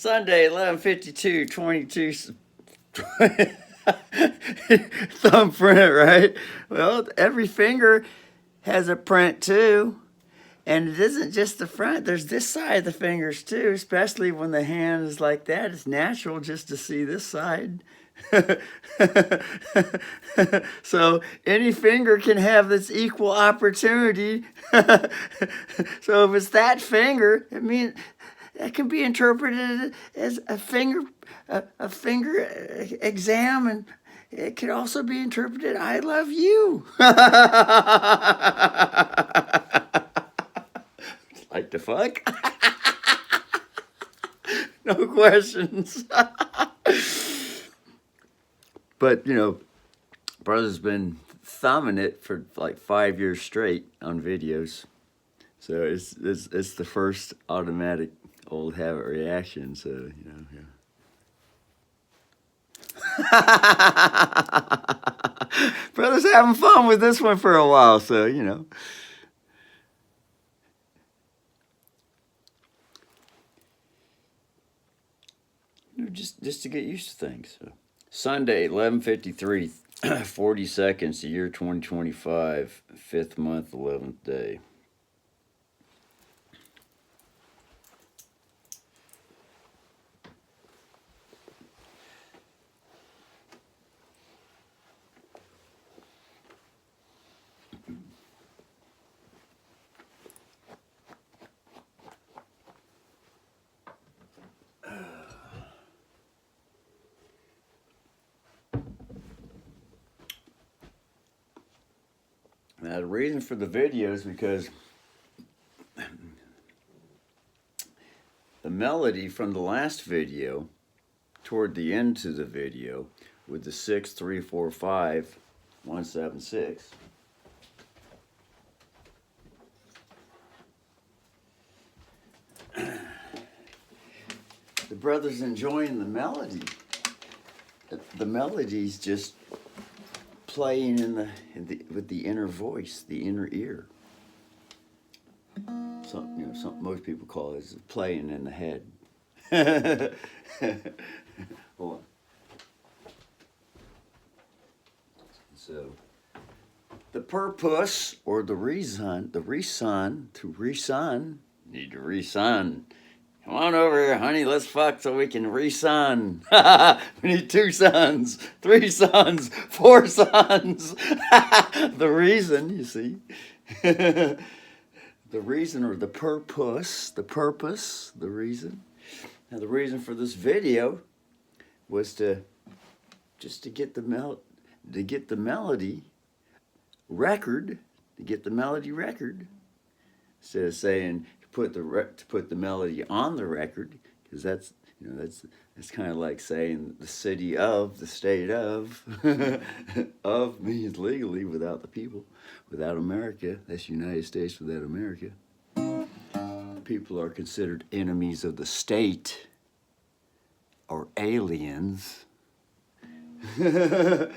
Sunday, 11:52, 22 thumbprint, right? Well, every finger has a print too. And it isn't just the front, there's this side of the fingers too, especially when the hand is like that. It's natural just to see this side. So any finger can have this equal opportunity. So if it's that finger, it means that can be interpreted as a finger exam, and it could also be interpreted, I love you. Like the fuck? No questions. But, brother's been thumbing it for like 5 years straight on videos. So it's the first automatic old habit reaction. So, yeah. Brother's having fun with this one for a while, so. Just to get used to things. So. Sunday, 11:53, 40 seconds, the year 2025, 5th month, 11th day. Now, the reason for the video is because the melody from the last video, toward the end to the video, with the 6, 3, 4, 5, 1, 7, 6. The brother's enjoying the melody. The melody's just playing with the inner voice, the inner ear. Something most people call it is playing in the head. Hold on. So, the purpose or the reason, need to re-sun. Come on over here, honey, let's fuck so we can re-sun. We need 2 suns, 3 suns, 4 suns. The reason, you see. The reason or the purpose, the reason. Now the reason for this video was to get the melody record, instead of saying to put the melody on the record, because that's kind of like saying the city of, the state of. Of means legally, without the people, without America. That's United States without America. People are considered enemies of the state or aliens. Here's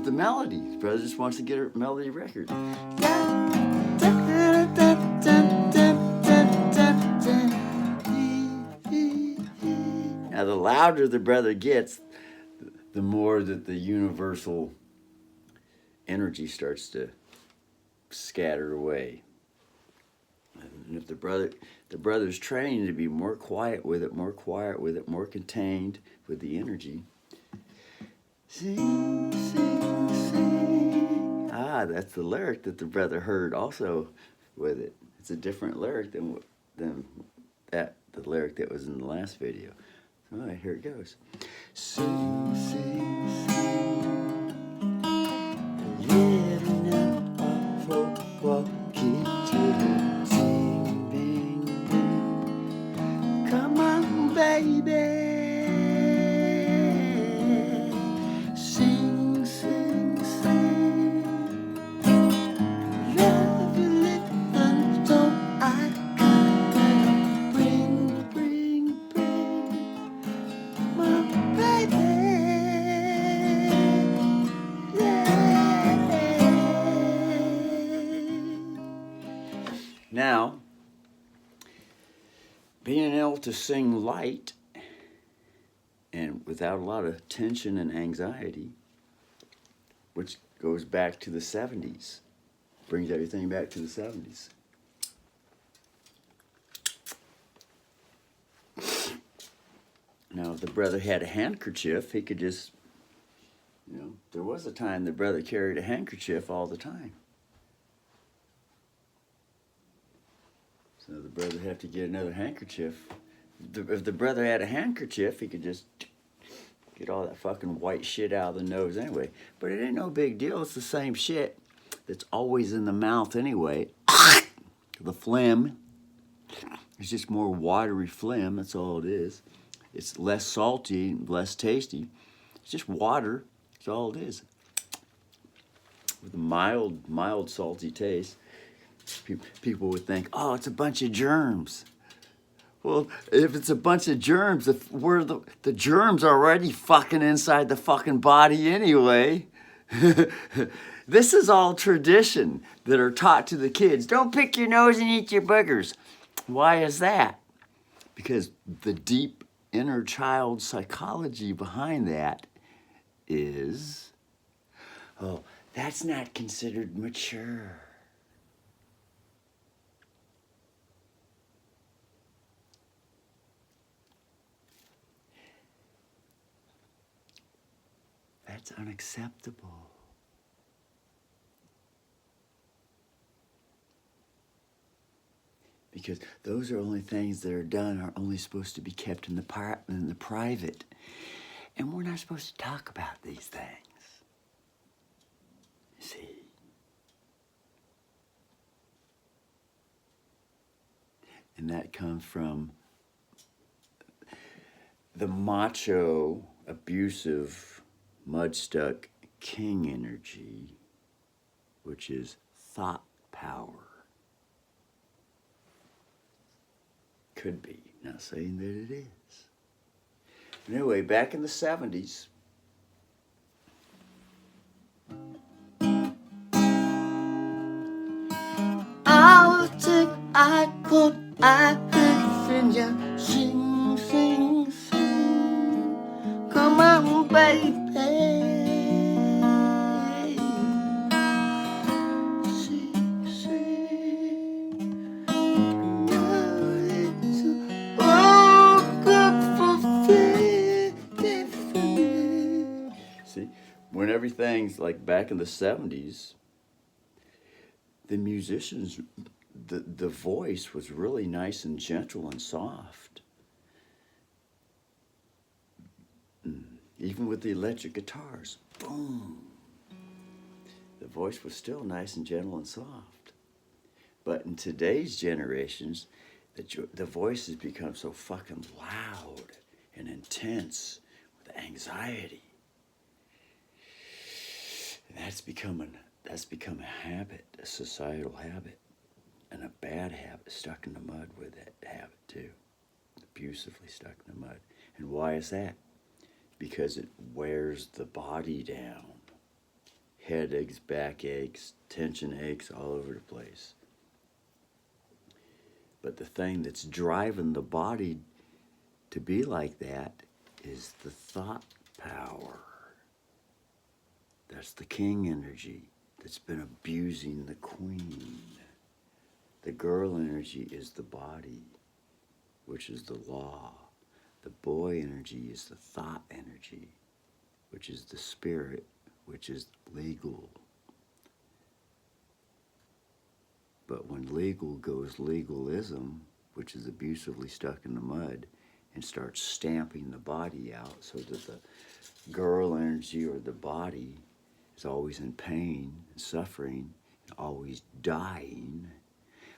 the melody. His brother just wants to get a melody record. Now, the louder the brother gets, the more that the universal energy starts to scatter away. And if the brother's trained to be more quiet with it, more contained with the energy. Sing, sing, sing. That's the lyric that the brother heard also with it. It's a different lyric than the lyric that was in the last video. All right, here it goes. Sing, sing, sing. Living out of hope, walking to the sing, bing, bing. Come on, baby. Sing, sing, sing. Love you little, so I gotta bring my baby. Yeah. Now, being able to sing light and without a lot of tension and anxiety, which goes back to the 70s, brings everything back to the 70s. Now, if the brother had a handkerchief, he could just, there was a time the brother carried a handkerchief all the time. So the brother had to get another handkerchief. If the brother had a handkerchief, he could just get all that fucking white shit out of the nose anyway. But it ain't no big deal. It's the same shit that's always in the mouth anyway. The phlegm. It's just more watery phlegm. That's all it is. It's less salty, less tasty. It's just water. That's all it is. With a mild salty taste. People would think, oh, it's a bunch of germs. Well, if it's a bunch of germs, if we're the germs are already fucking inside the fucking body anyway. This is all tradition that are taught to the kids. Don't pick your nose and eat your boogers. Why is that? Because the deep inner child psychology behind that is, oh, that's not considered mature. That's unacceptable. Because those are only things that are done are only supposed to be kept in the private. And we're not supposed to talk about these things. See? And that comes from the macho, abusive, mud-stuck king energy, which is thought power. Could be, not saying that it is. Anyway, back in the 70s, I'll take, I put, I could sing ya, sing, sing, sing. Come on, baby. Sing, sing. Now it's all good for me. see, when everything's like back in the 70s, the musicians, the voice was really nice and gentle and soft. Even with the electric guitars, boom. The voice was still nice and gentle and soft. But in today's generations, the voice has become so fucking loud and intense with anxiety. And that's become a habit, a societal habit, and a bad habit, stuck in the mud with that habit too. Abusively stuck in the mud. And why is that? Because it wears the body down. Headaches, backaches, tension aches all over the place. But the thing that's driving the body to be like that is the thought power. That's the king energy that's been abusing the queen. The girl energy is the body, which is the law. The boy energy is the thought energy, which is the spirit, which is legal. But when legal goes legalism, which is abusively stuck in the mud, and starts stamping the body out so that the girl energy or the body is always in pain and suffering and always dying.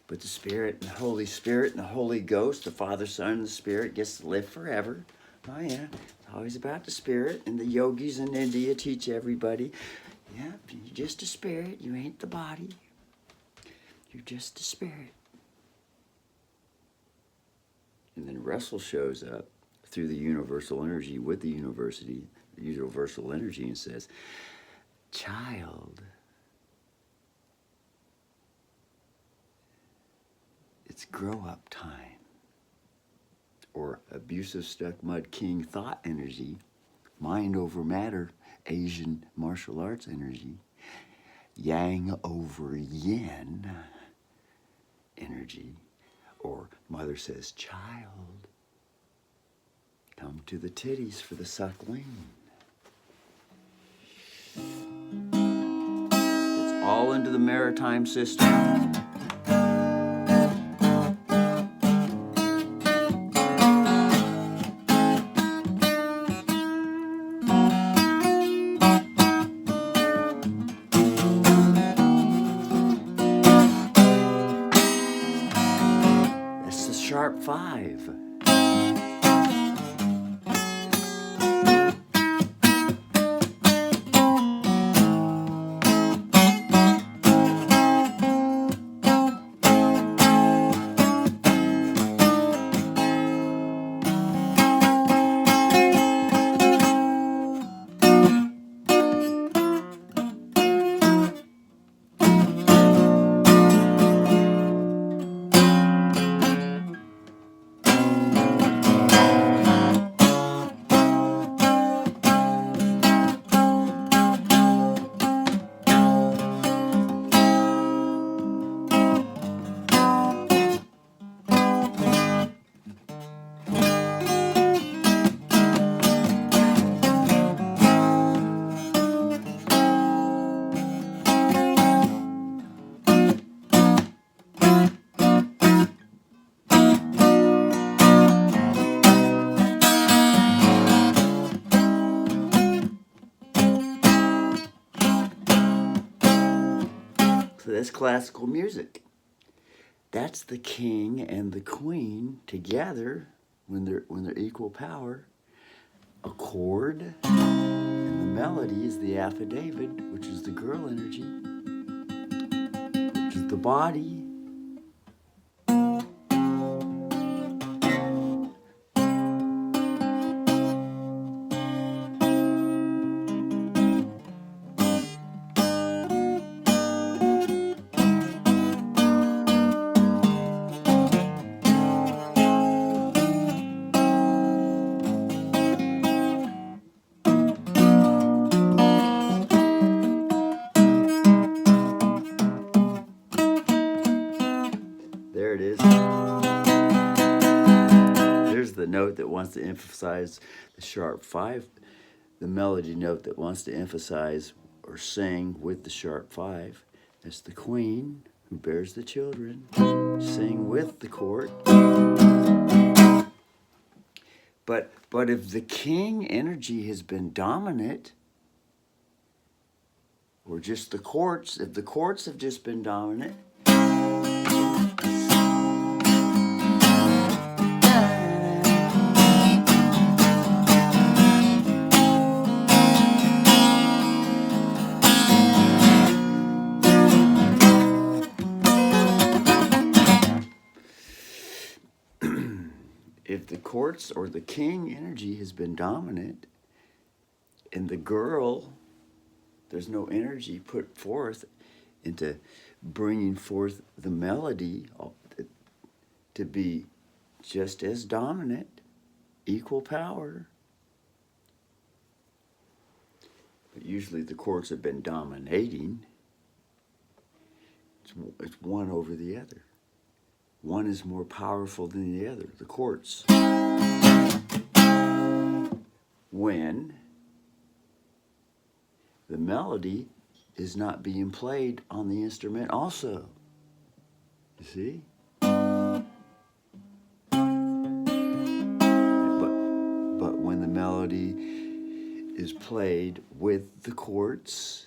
But the Spirit and the Holy Spirit and the Holy Ghost, the Father, Son, and the Spirit gets to live forever. Oh yeah, it's always about the Spirit. And the yogis in India teach everybody, yeah, you're just a spirit, you ain't the body. You're just a spirit. And then Russell shows up through the universal energy with the universal energy, and says, child, it's grow up time. or abusive stuck mud king thought energy, mind over matter, Asian martial arts energy, yang over yin energy, or mother says, child, come to the titties for the suckling. It's all into the maritime system. That's the sharp 5. So that's classical music. That's the king and the queen together when they're equal power. A chord, and the melody is the affidavit, which is the girl energy, which is the body. There it is. There's the note that wants to emphasize the sharp 5, the melody note that wants to emphasize or sing with the sharp 5. That's the queen who bears the children, sing with the court. But if the king energy has been dominant, or just the courts, if the courts have just been dominant, if the courts or the king energy has been dominant and the girl, there's no energy put forth into bringing forth the melody to be just as dominant, equal power. But usually the courts have been dominating. It's one over the other. One is more powerful than the other, the courts. When the melody is not being played on the instrument also. You see? But when the melody is played with the courts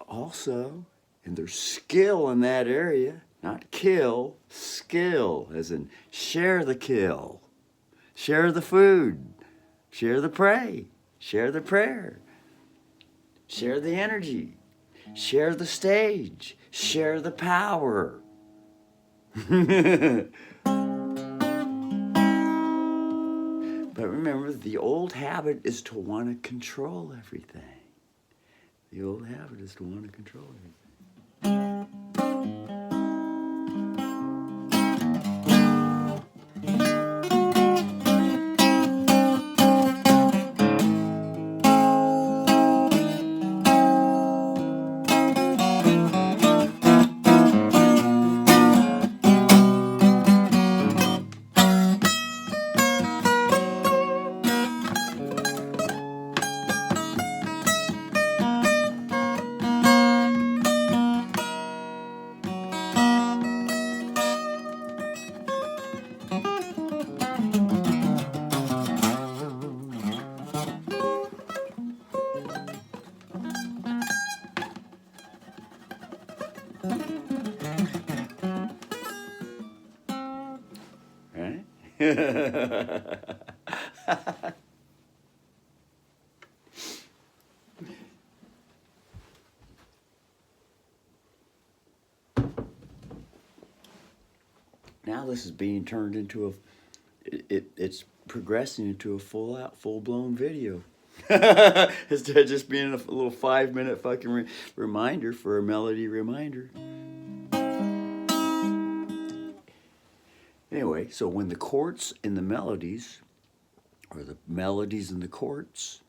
also, and there's skill in that area, not kill, skill, as in share the kill, share the food, share the prey, share the prayer, share the energy, share the stage, share the power. But remember, the old habit is to want to control everything. The old habit is to want to control everything. Right? Now this is being turned into it's progressing into a full blown video. Instead of just being a little 5 minute fucking reminder for a melody reminder. Anyway, so when the chords and the melodies, or the melodies and the chords,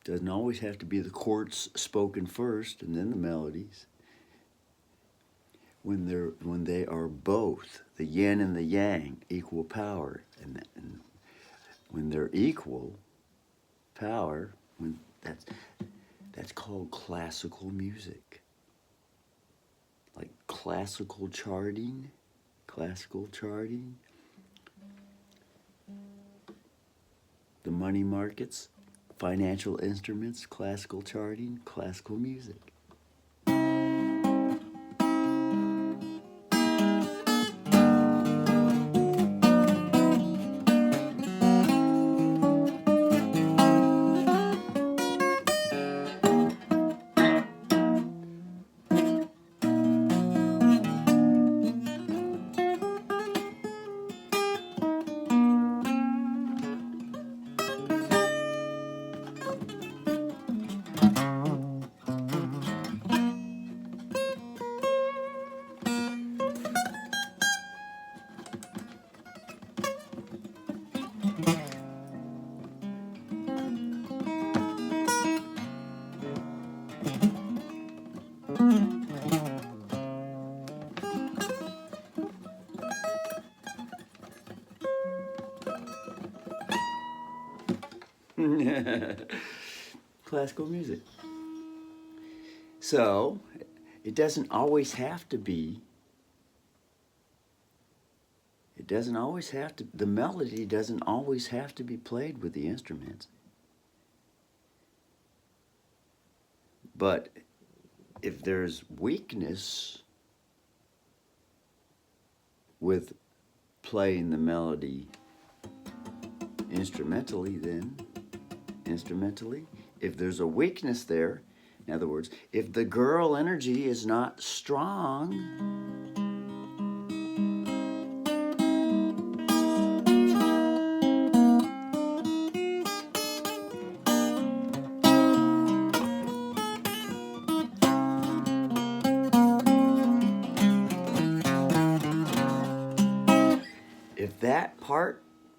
doesn't always have to be the chords spoken first and then the melodies. When they are both the yin and the yang, equal power, and when they're equal power, when that's called classical music. Like classical charting, the money markets, financial instruments, classical charting, classical music. Classical music. So, it doesn't always have to be, the melody doesn't always have to be played with the instruments. But if there's weakness with playing the melody instrumentally, if there's a weakness there, in other words, if the girl energy is not strong,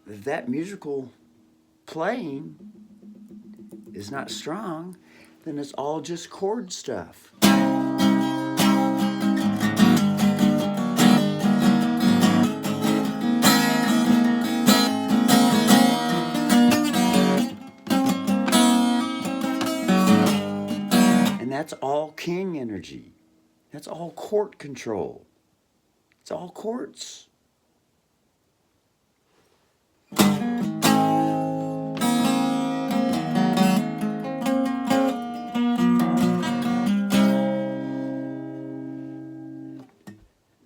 if that musical playing is not strong, then it's all just chord stuff. And that's all king energy. That's all court control. It's all courts.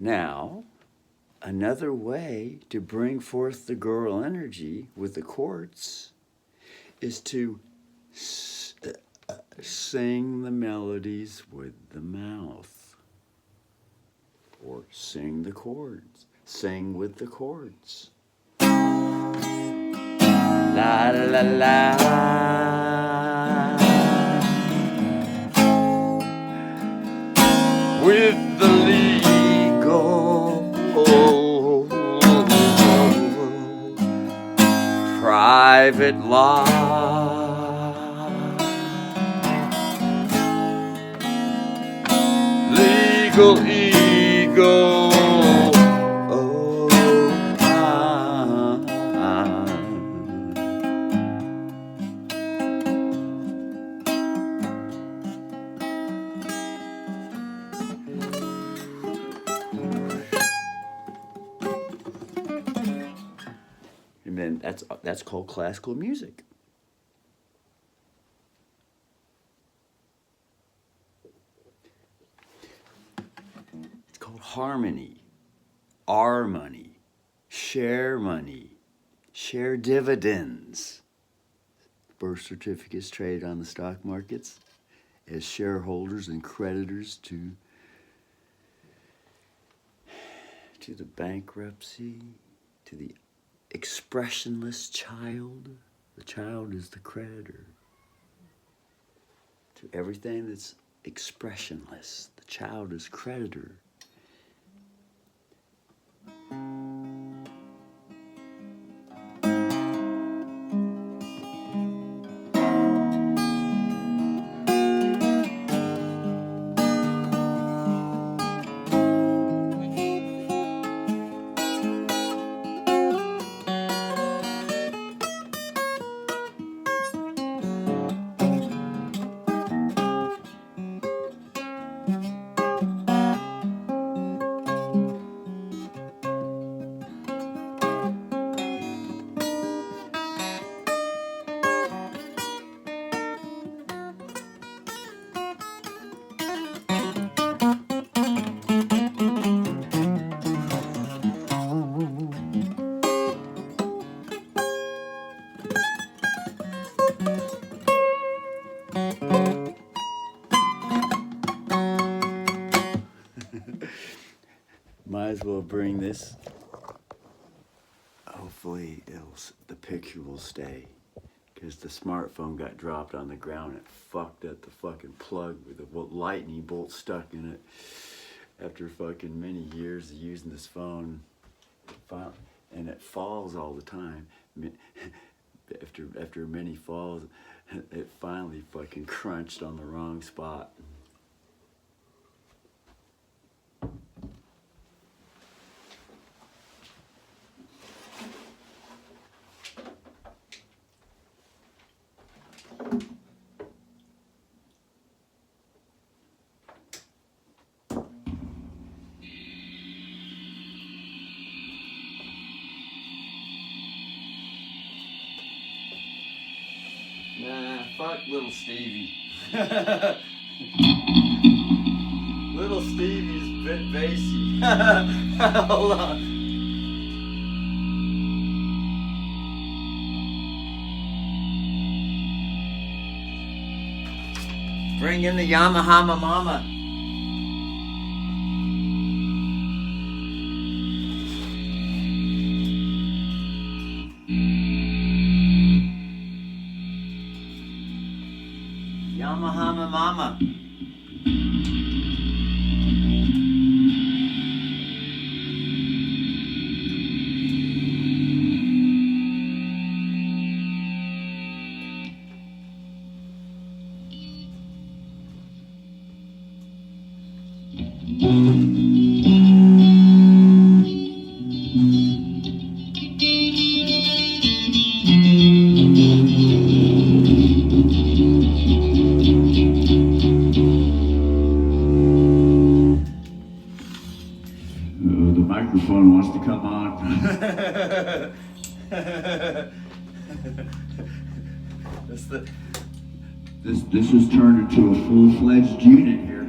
Now, another way to bring forth the girl energy with the quartz is to sing the melodies with the mouth, or sing the chords. Sing with the chords. La la la. With the legal private law, legal ego. And then that's called classical music. harmony, our money, share dividends. Birth certificates traded on the stock markets as shareholders and creditors to the bankruptcy, to the expressionless child. The child is the creditor. To everything that's expressionless, the child is creditor. Might as well bring this. Hopefully the picture will stay, because the smartphone got dropped on the ground. It fucked up the fucking plug with a lightning bolt stuck in it. After fucking many years of using this phone, and it falls all the time. After many falls, it finally fucking crunched on the wrong spot. Nah, fuck little Stevie. Little Stevie's a bit bassy. Hold on. Bring in the Yamaha Mama. Yamaha Mama. The microphone wants to come on. This has turned into a full-fledged unit here.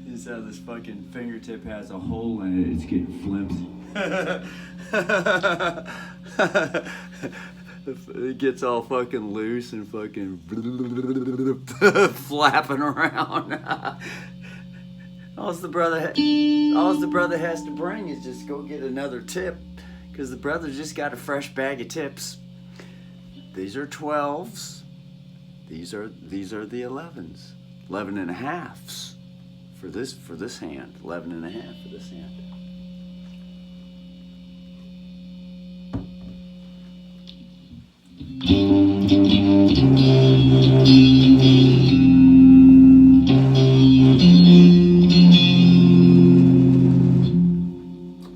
This is how this fucking fingertip has a hole in it. It's getting flimsy. It gets all fucking loose and fucking flapping around. All the brother has to bring is just go get another tip, because the brother just got a fresh bag of tips. These are 12s. These are the 11s. 11 and a halves for this hand. 11 and a half for this hand.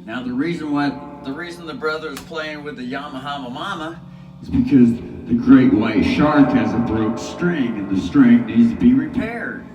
Now the reason the brother's playing with the Yamaha Mama It's because the great white shark has a broke string and the string needs to be repaired.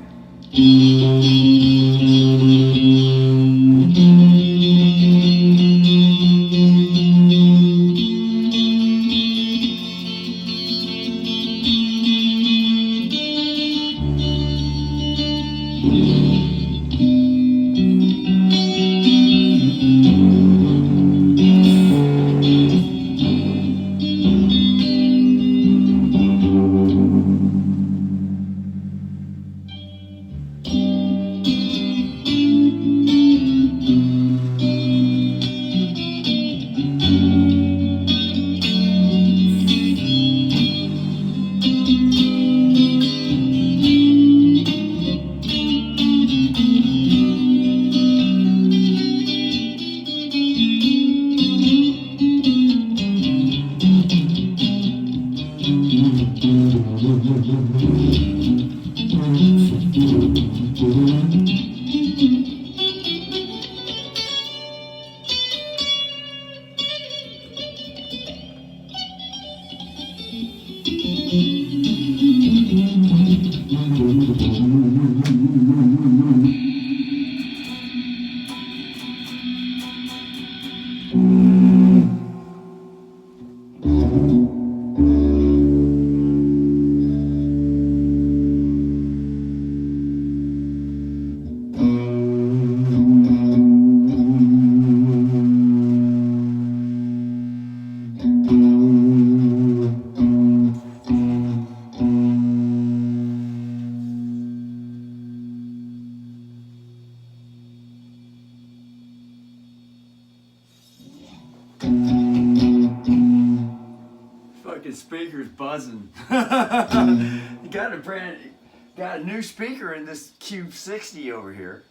Fucking speaker's buzzing. You got a new speaker in this Cube 60 over here,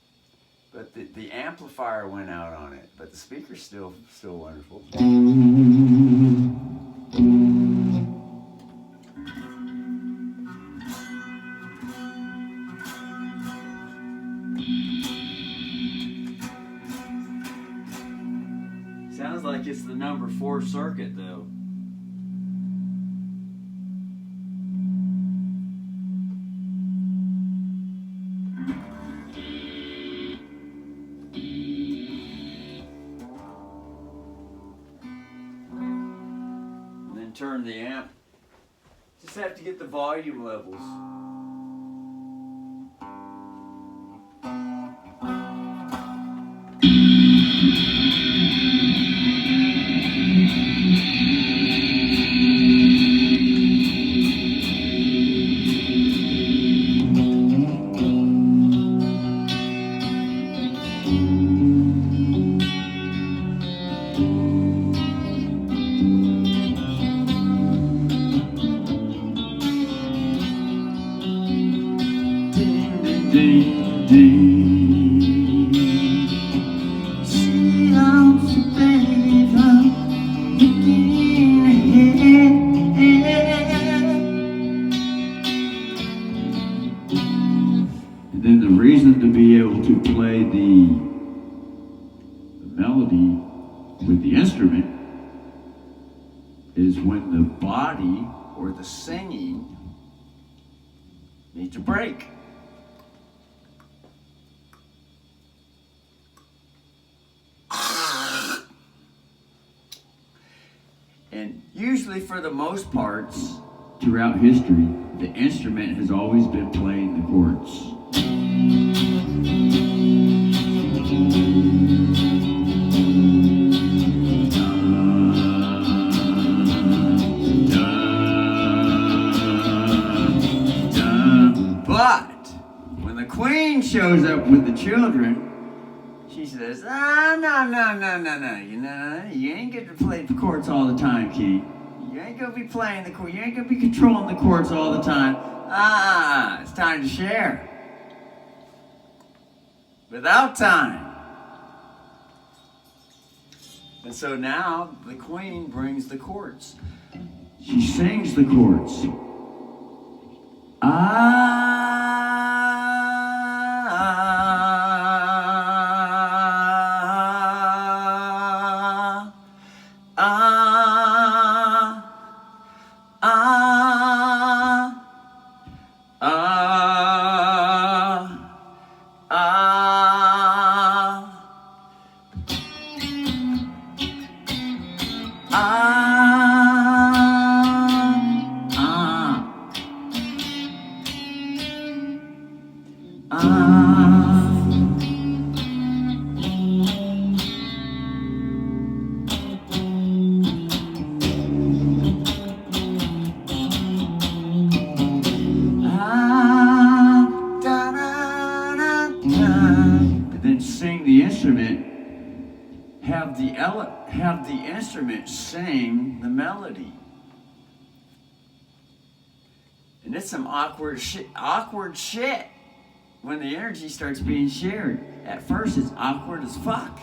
but the amplifier went out on it, but the speaker's still wonderful. Sounds like it's the number 4 circuit though. And then turn the amp. Just have to get the volume levels. Ding, ding. See, I'm so brave, I'm looking ahead. And then the reason to be able to play the melody with the instrument is when the body or the singing needs a break. And usually, for the most parts, throughout history, the instrument has always been playing the chords. But when the queen shows up with the children, she says, no. You ain't get to play the chords all the time, King. You ain't gonna be playing the chords. You ain't gonna be controlling the chords all the time. It's time to share. Without time. And so now the queen brings the chords. She sings the chords. And then sing the instrument. Have the instrument sing the melody. And it's some awkward shit when the energy starts being shared. At first it's awkward as fuck.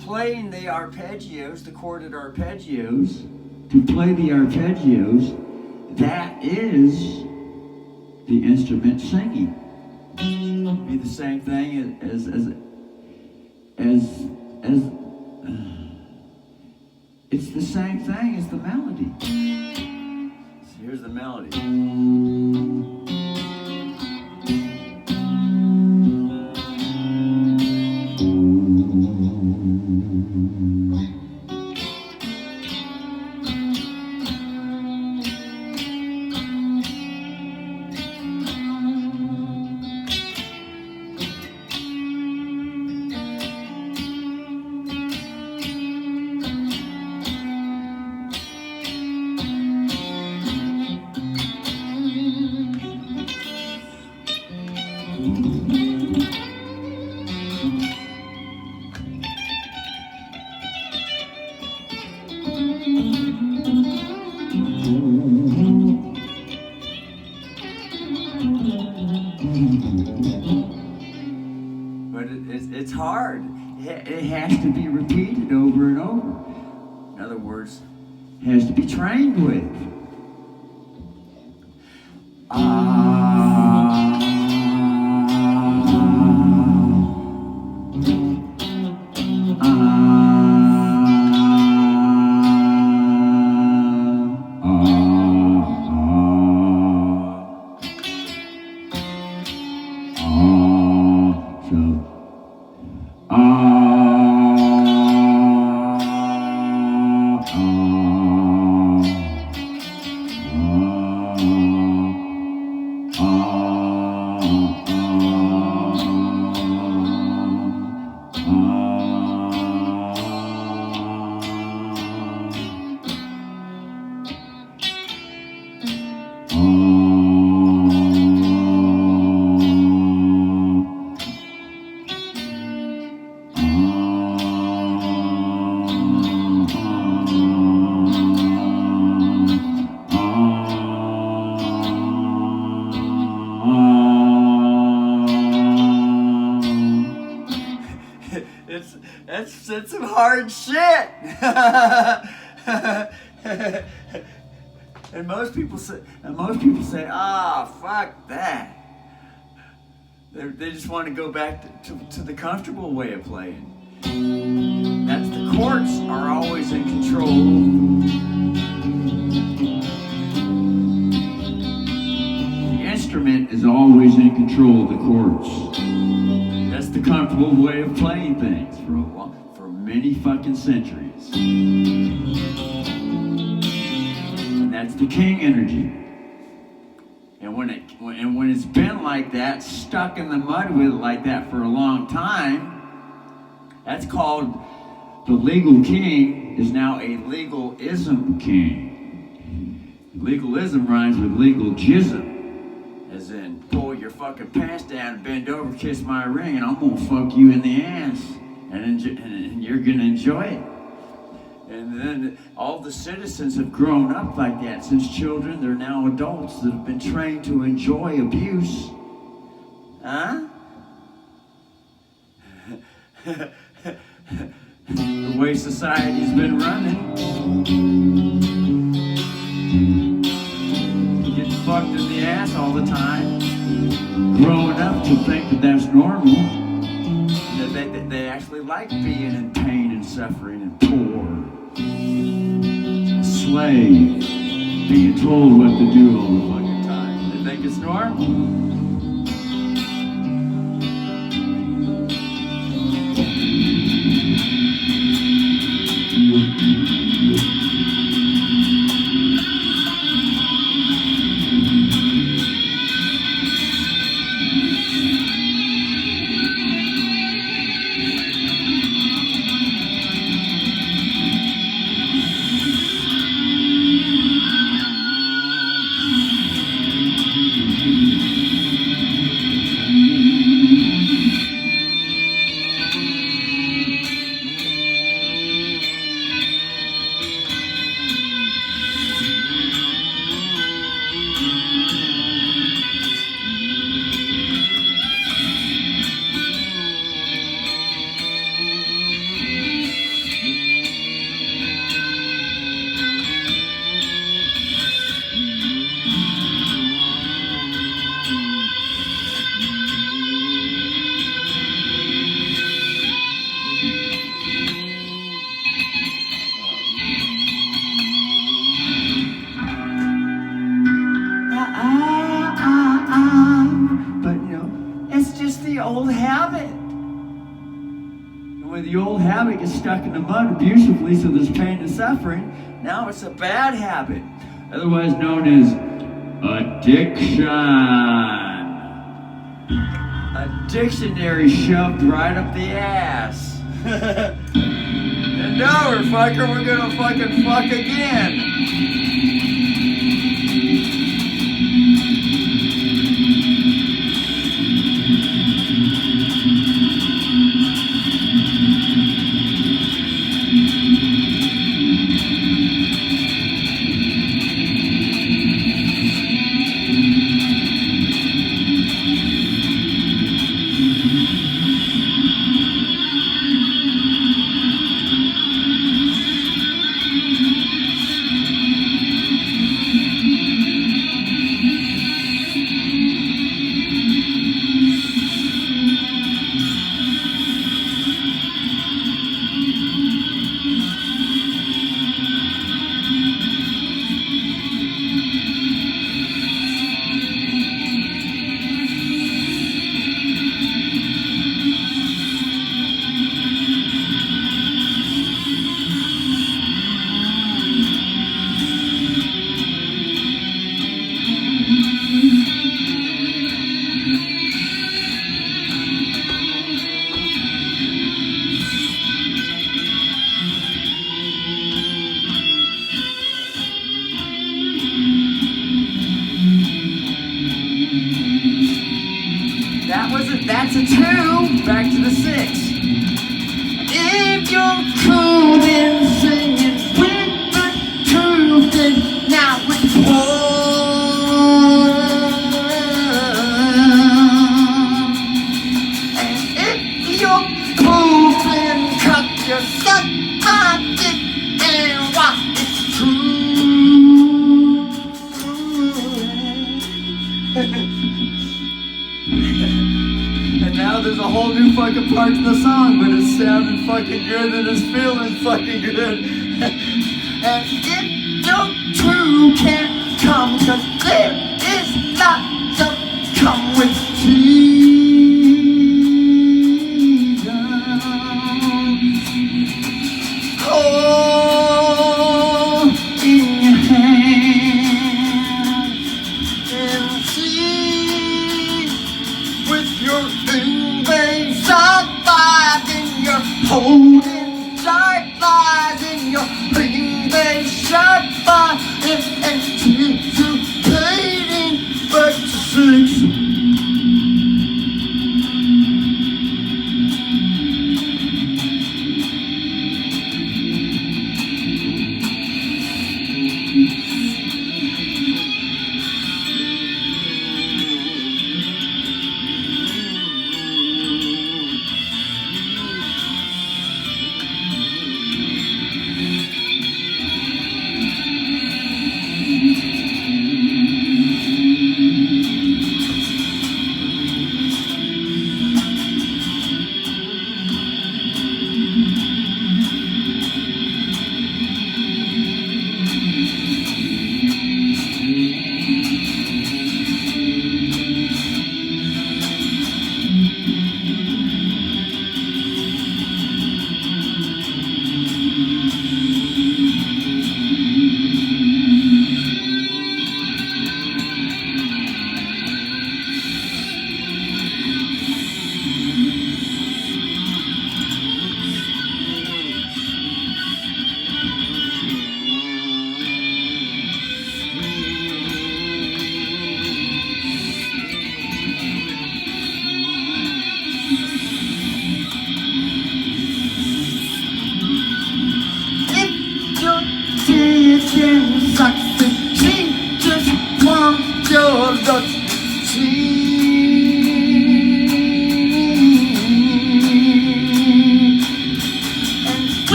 Playing the arpeggios, the chorded arpeggios, to play the arpeggios, that is the instrument singing. Be the same thing as it's the same thing as the melody. So here's the melody. But it's hard. It has to be repeated over and over. In other words, it has to be trained with. It's some hard shit. And most people say, fuck that. They just want to go back to the comfortable way of playing. That's the chords are always in control. The instrument is always in control of the chords. That's the comfortable way of playing things for many fucking centuries. And that's the king energy. And when it's been like that, stuck in the mud with it like that for a long time, that's called the legal king is now a legalism king. Legalism rhymes with legal jism, as in pull your fucking pants down, bend over, kiss my ring, and I'm gonna fuck you in the ass, and you're gonna enjoy it. And then all the citizens have grown up like that. Since children, they're now adults that have been trained to enjoy abuse. Huh? The the way society's been running. Getting fucked in the ass all the time. Growing up to think that that's normal. That they actually like being in pain and suffering and poor. A slave, being told what to do all the fucking time. They think it's normal. But you know, it's just the old habit. And when the old habit gets stuck in the mud abusively, so there's pain and suffering, now it's a bad habit, otherwise known as addiction. A dictionary shoved right up the ass. And now we're gonna fucking fuck again. That's a 2. Back to the 6. If you're cool and singing with the truth, then now it's and if you're cool, then cut your suck my dick and rock it's true. Now there's a whole new fucking part to the song, but it's sounding fucking good and it's feeling fucking good. And if your true can't come, cause there is lots of come with Jesus. Oh, in your hand and see with your holding tight lies in your being they shut by and anticipating back to 6.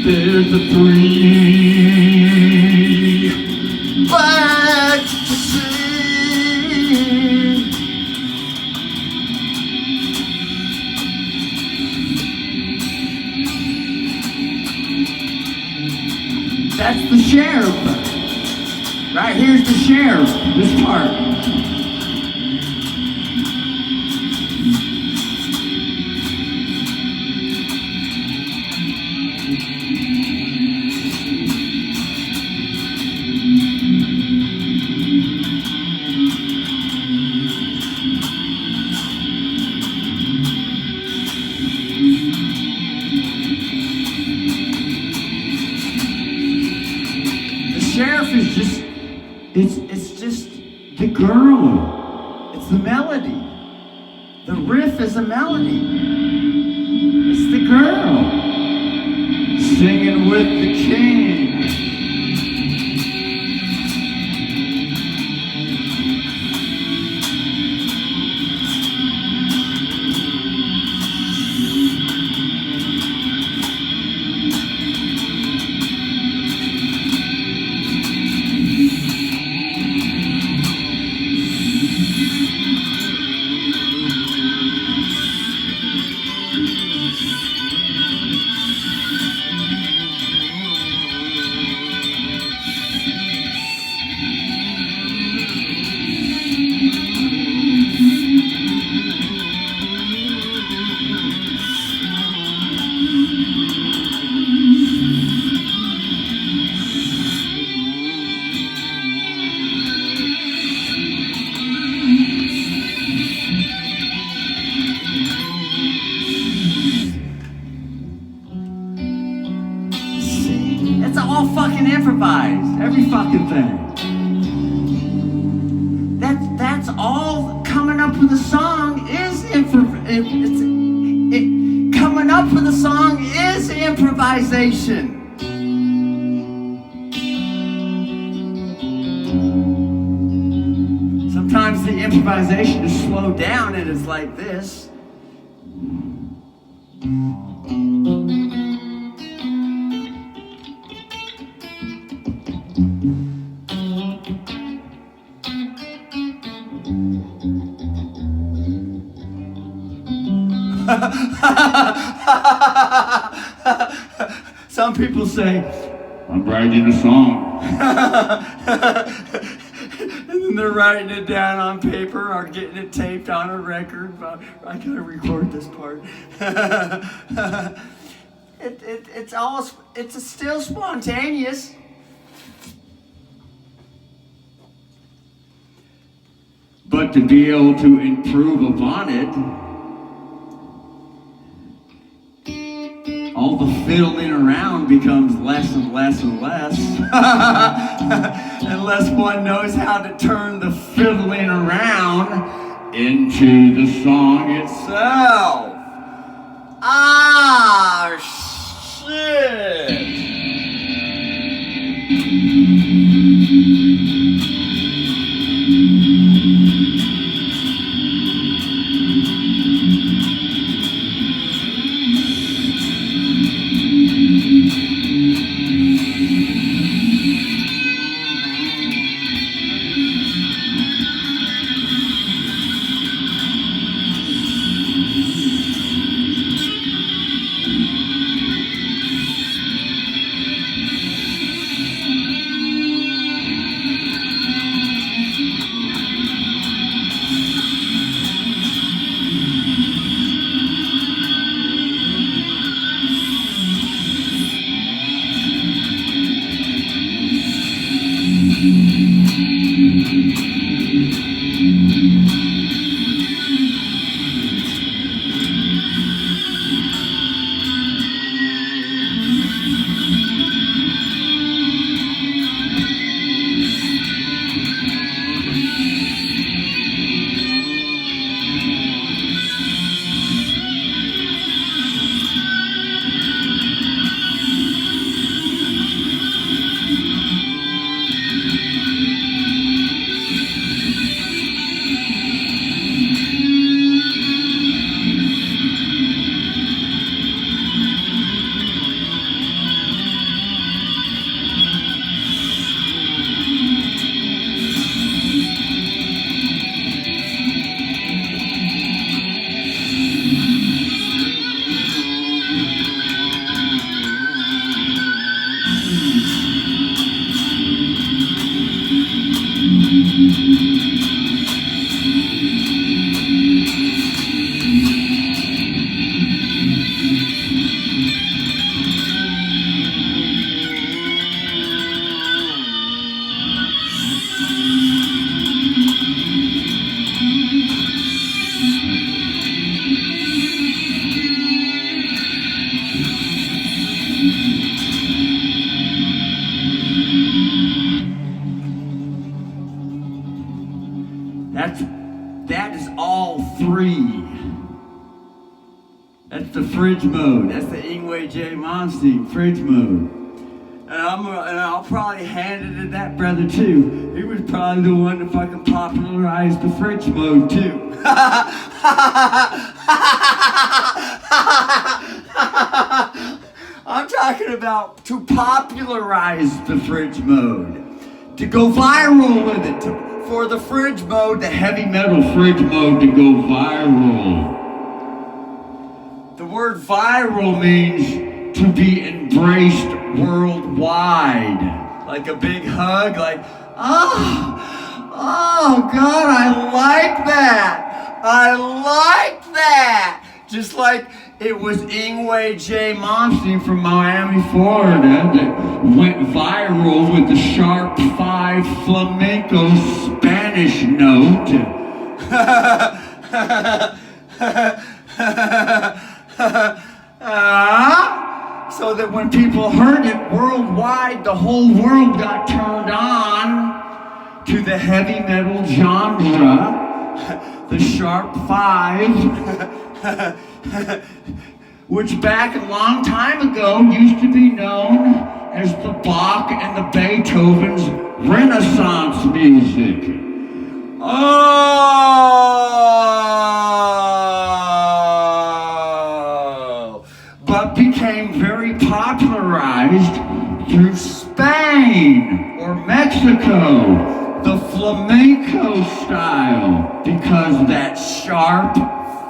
There's a three. Back to sea. That's the sheriff. Right here's the sheriff. This part. Sheriff is just, it's just the girl. It's the melody. The riff is a melody. It's the girl singing with the king. It's all fucking improvised. Every fucking thing. That's all. Coming up with a song is coming up with a song is improvisation. Sometimes the improvisation is slowed down and it's like this. Some people say, I'm writing a song. And then they're writing it down on paper or getting it taped on a record. But I gotta record this part. It's still spontaneous. But to be able to improve upon it, all the fiddling around becomes less and less and less. Unless one knows how to turn the fiddling around into the song itself. Ah, shit. That is all three. That's the fridge mode. That's the Ingwe J. Monstein fridge mode. And I'll probably hand it to that brother too. He was probably the one that fucking popularized the fridge mode too. I'm talking about to popularize the fridge mode. To go viral with it. For the fridge mode, the heavy metal fridge mode to go viral. The word viral means to be embraced worldwide. Like a big hug, like, oh God, I like that. I like that. Just like it was Ingwe J. Monstein from Miami, Florida that went viral with the sharp 5 flamenco Spanish note. So that when people heard it worldwide, the whole world got turned on to the heavy metal genre, the sharp 5, which back a long time ago used to be known as the Bach and the Beethoven's Renaissance music. But became very popularized through Spain or Mexico, the flamenco style, because that sharp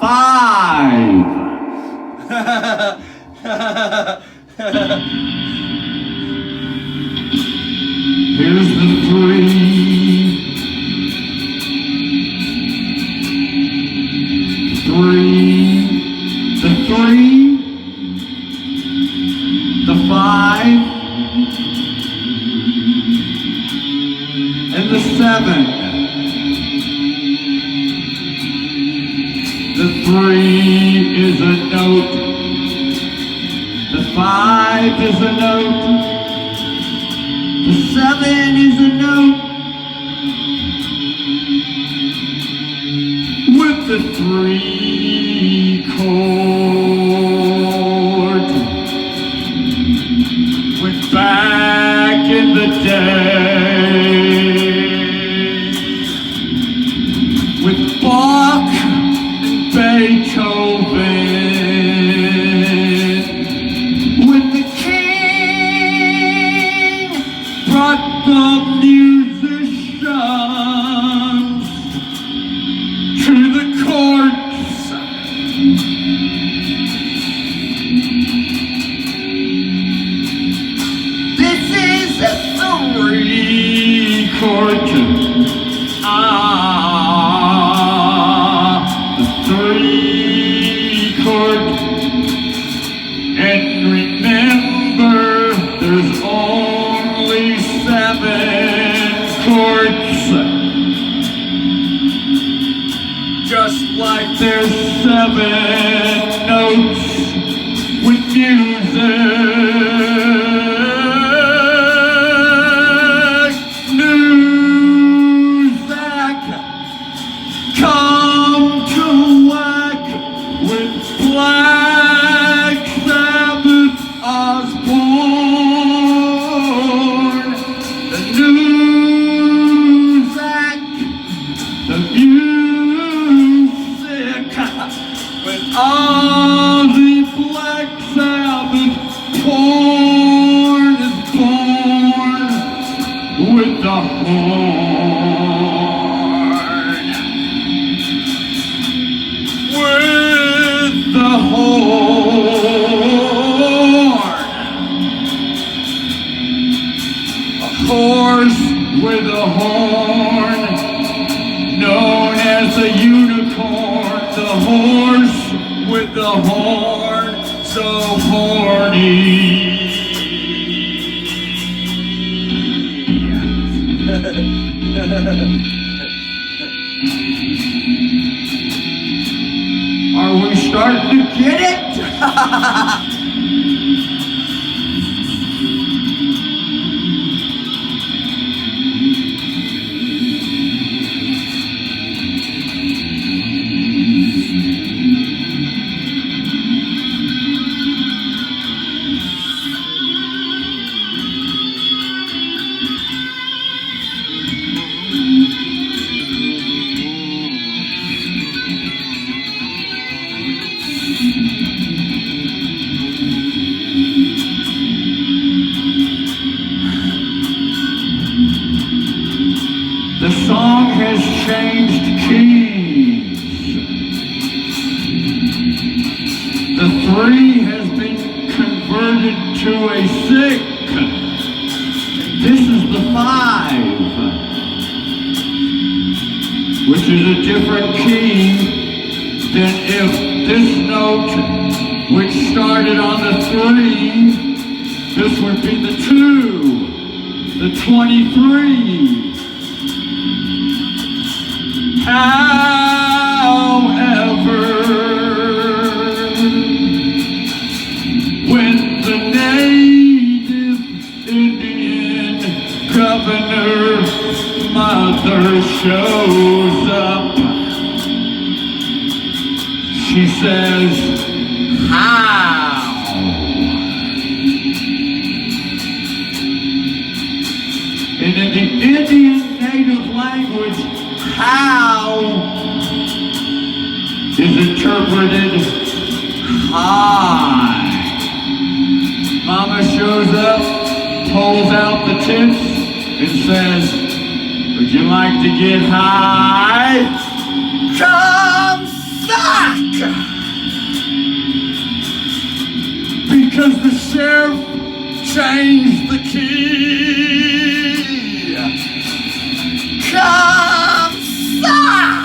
5. Here's the 3. The 3. The 5 and the 7. The 3 is a note. The 5 is a note. The 7 is a note. With the 3 chord. Back in the day, with Bach and Beethoven, when the king brought the musicians to the courts. Chord. The 3 chord. And remember, there's only 7 chords. Just like there's 7 notes with music. All the Black Sabbath corn is born with the horn. With the horn. A horse with a horn, known as a unicorn. The horse with the horn, so horny. Are we starting to get it? changed keys. The 3 has been converted to a 6. This is the 5, which is a different key than if this note, which started on the 3, this would be the 2, the 23. However, when the native Indian governor mother shows up, she says, how? And in the Indian native language, how is interpreted high. Mama shows up, pulls out the tips, and says, would you like to get high? Come suck! Because the sheriff changed the key. Come suck!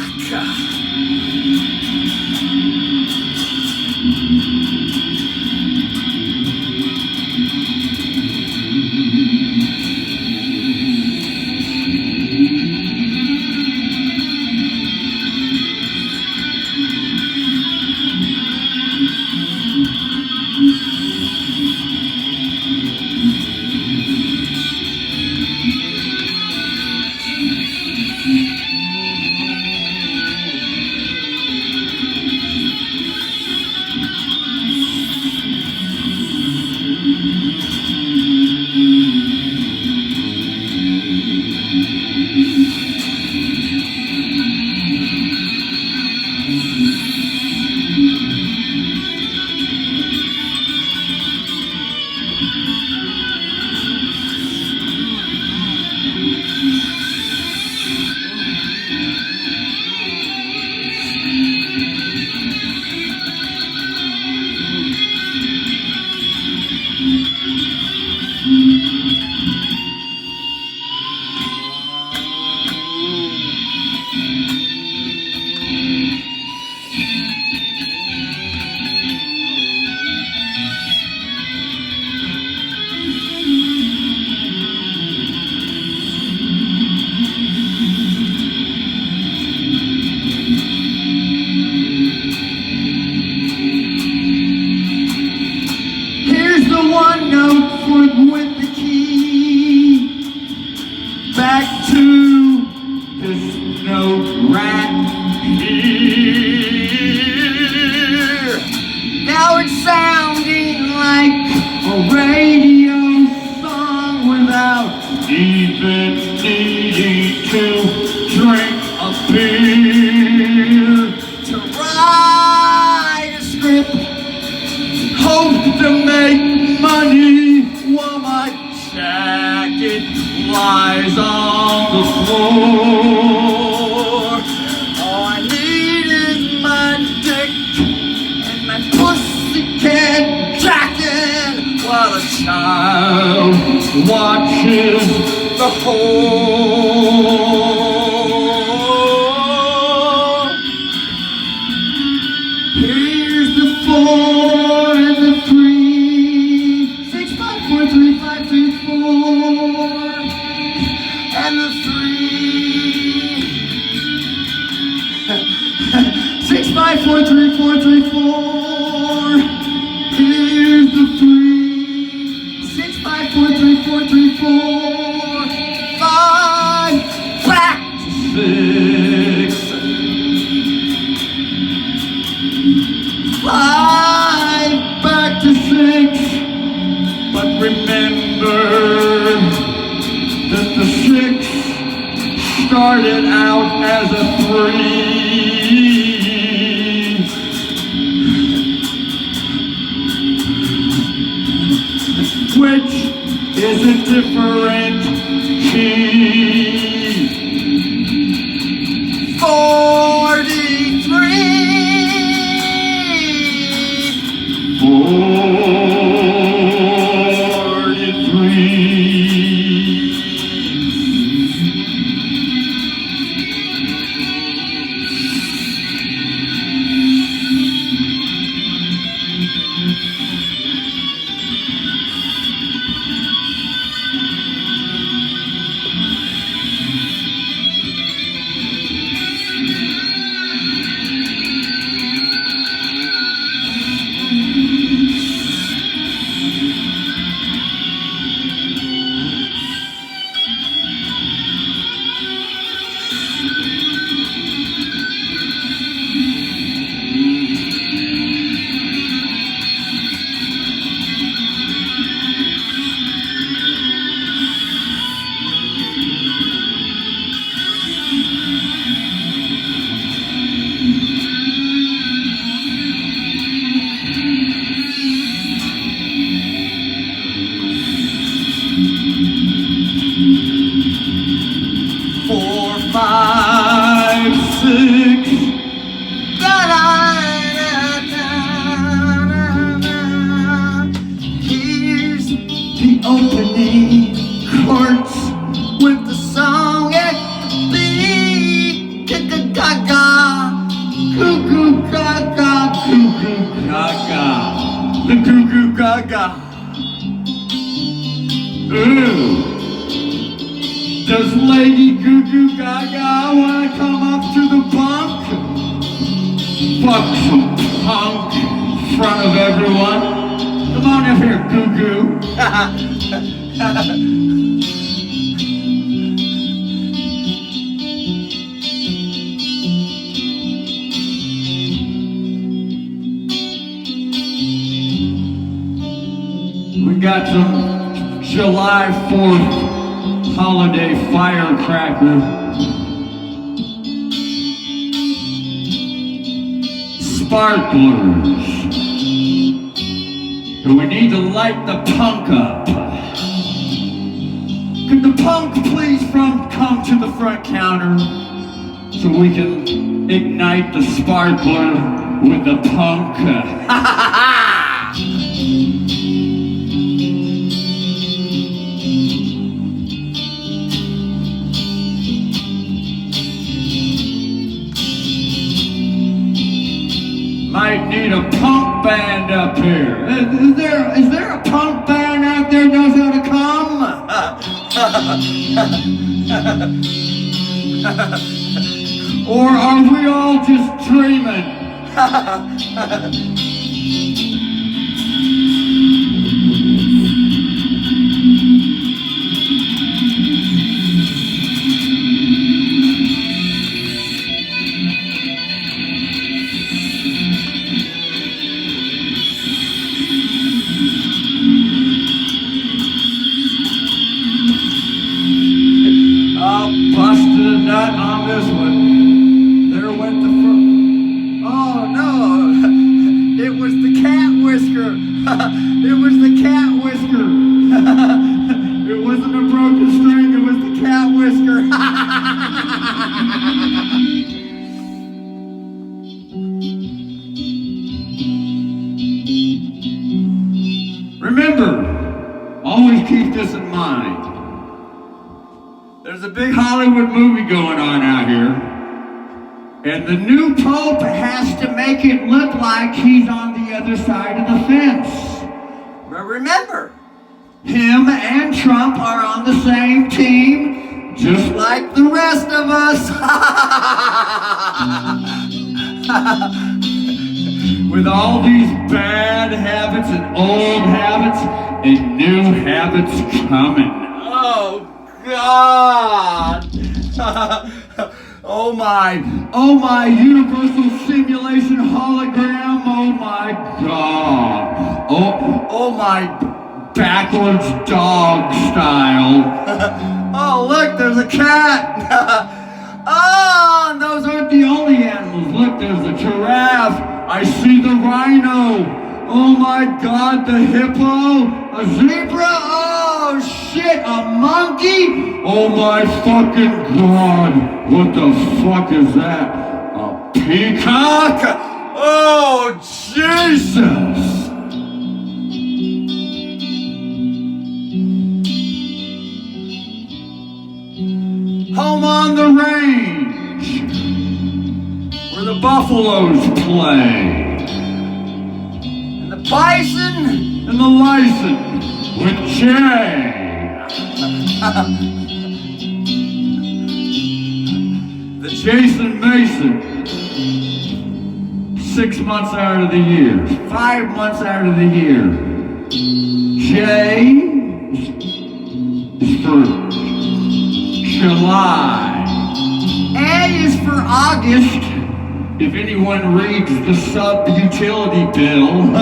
With the key back to this note right here. Now it's sounding like a radio song without even needing to drink a beer. To write a script, hope to make money while my jacket lies on the floor. All I need is my dick and my pussycat jacket while a child watches the whore. Here's the 4 and the 3, 6, 5, 4, 3, 5, 3, 4, and the 3. 6, 5, 4, 3, 4, 3, 4. Here's the 3. 6, 5, 4, 3, 4, 3, 4. 5, back to 6. 5, back to 6. But remember that the 6 started out as a 3. Which is a different key. the opening chords with the song at the beat. Gaga, goo goo gaga, goo goo gaga, the goo goo gaga. Ooh, does Lady Goo Goo Gaga wanna come up to the bunk? Fuck some punk in front of everyone. Come on up here, Goo Goo. We got some July 4th holiday firecracker. Sparklers. And we need to light the punk up. Could the punk please come to the front counter so we can ignite the sparkler with the punk? Might need a punk band up here. Is there a punk band out there knows how to come? Or are we all just dreaming? Busted a nut on this one. There went the first. Oh no! It was the cat whisker. It was the cat whisker. It wasn't a broken string. It was the cat whisker. Remember, always keep this in mind. There's a big Hollywood movie going on out here, and the new Pope has to make it look like he's on the other side of the fence. But remember, him and Trump are on the same team, just like the rest of us. With all these bad habits and old habits and new habits coming. Oh, God! Oh my universal simulation hologram, oh my God! Oh my backwards dog style. Oh look, there's a cat! Oh, and those aren't the only animals. Look, there's a giraffe. I see the rhino. Oh my God, the hippo, a zebra, oh shit, a monkey, oh my fucking God, what the fuck is that, a peacock, oh Jesus. Home on the range, where the buffaloes play. Bison and the license with Jay. The Jason Mason. 6 months out of the year. 5 months out of the year. J is for July. A is for August. If anyone reads the sub-utility bill,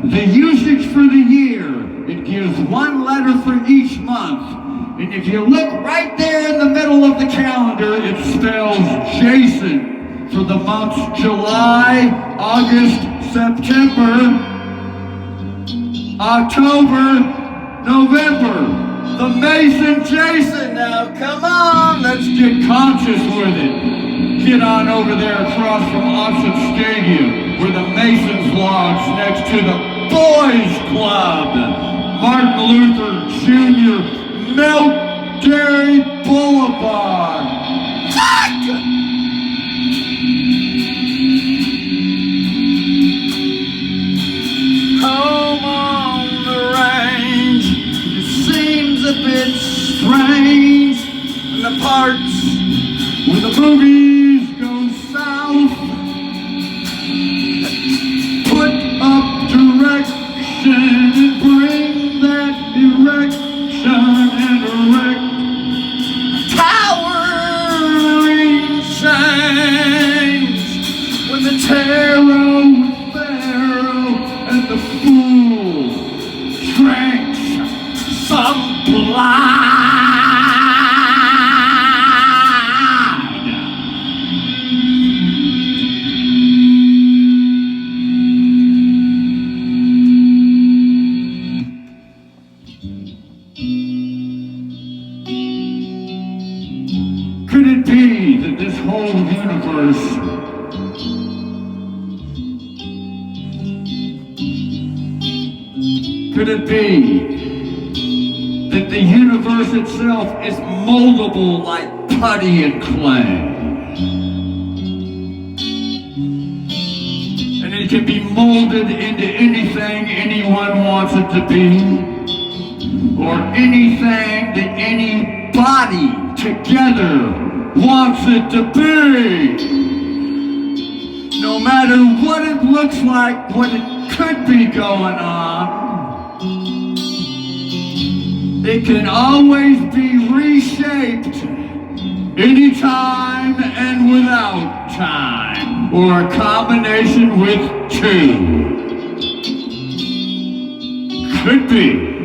the usage for the year, it gives one letter for each month. And if you look right there in the middle of the calendar, it spells Jason for the months July, August, September, October, November. The Mason Jason. Now come on, let's get conscious with it. Get on over there across from Oxford Stadium where the Masons lodge next to the Boys Club. Luther Jr. Milk Dairy Boulevard. Fuck! Home on the range, it seems a bit strange. In the parts When the movies go south, put up direction and bring that erection and erect towering chains. when the tarot with Pharaoh and the fool drinks some blood. Could it be that this whole universe could it be that the universe itself is moldable like putty and clay? And it can be molded into anything anyone wants it to be, or anything that anybody together wants it to be. No matter what it looks like, what it could be going on, it can always be reshaped anytime and without time, or a combination with two. Could be.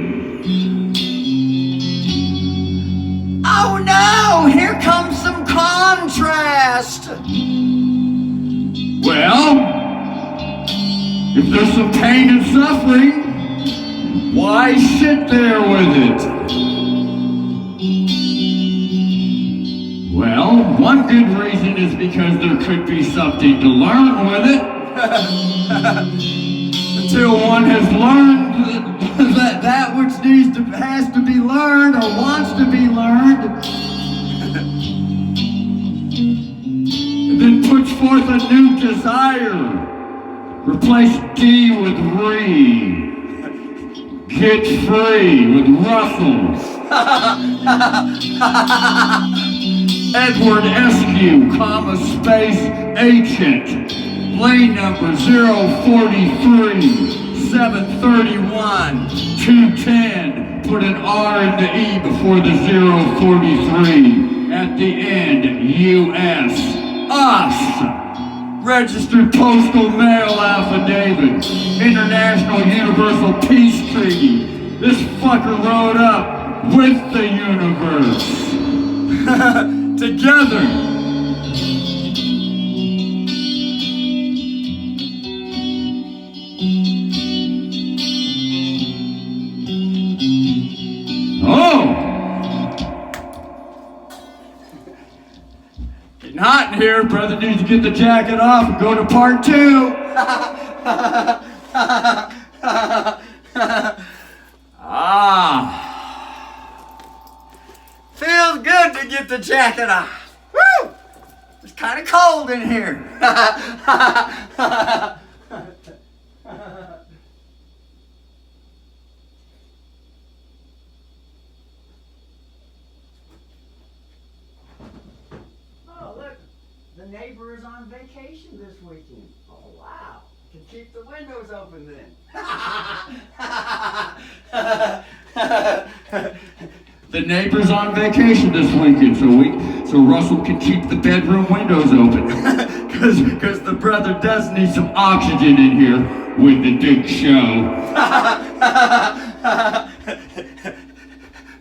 oh no, here comes some contrast. Well, if there's some pain and suffering, why sit there with it? Well, one good reason is because there could be something to learn with it. Until one has learned that which has to be learned or wants to be learned, and then puts forth a new desire. Replace D with re. Get free with Russell. Edward Eskew, comma space agent. Lane number 043, 731, 210. Put an R in the E before the 043. At the end, US. Us. Registered postal mail affidavit. International Universal Peace Treaty. This fucker rode up with the universe. Together. Oh! Getting hot in here. Brother needs to get the jacket off and go to part 2. Feels good to get the jacket off. Woo! It's kind of cold in here. Oh, look. The neighbor is on vacation this weekend. Oh, wow. Can keep the windows open then. The neighbor's on vacation this weekend, so Russell can keep the bedroom windows open. Cause the brother does need some oxygen in here with the big show.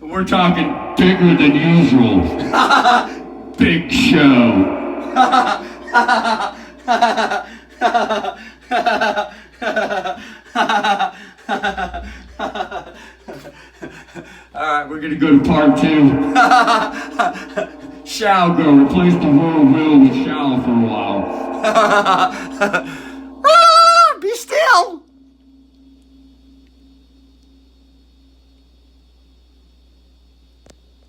We're talking bigger than usual. Big show. Alright, we're gonna go to part 2. Shall go. Replace the word will with shall for a while.